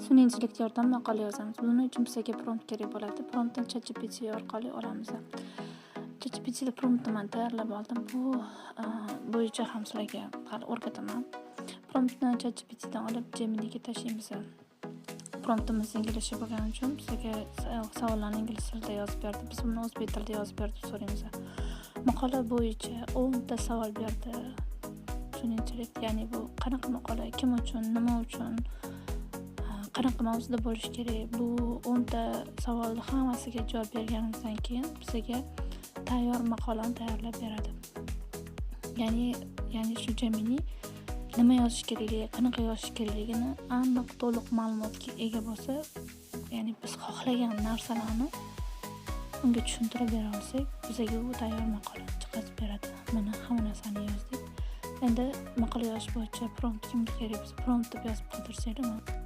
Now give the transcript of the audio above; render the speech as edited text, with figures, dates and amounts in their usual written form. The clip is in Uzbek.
Sun'iy yordam maqola yozamiz. Buning uchun bizga prompt kerak bo'ladi. Promptni ChatGPT orqali olamiz. ChatGPT promptni men tayyorlab oldim. Bu bo'yicha ham sizlarga hali o'rgataman. Promptni ChatGPT dan olib Geminiga tashlaymiz. Promptimiz inglizcha bo'lgani uchun bizga savollarni ingliz tilida yozib berdi. Biz buni o'zbek tilida yozib berib so'raymiz. Maqola bo'yicha 10 ta savol berdi. Sun'iy ya'ni bu qanaqa maqola, kim uchun, nima uchun, qanaqa mavzuda bo'lishi kerak. Bu 10 ta savolni hammasiga javob berganimizdan keyin bizga tayyor maqolani tayyorlab beradi. Ya'ni shu Gemini nima yozish kerakligi, qanaqa yozish kerakligini aniq to'liq ma'lumotga ega bo'lsa, ya'ni biz xohlagan narsalarni unga tushuntirib bera olsak, bizga u tayyor maqola chiqarib beradi. Mana hamma narsani yozdik. Endi maqola yozish bo'yicha prompt kimga kerak? Biz prompt deb yozib qoldirsakmi?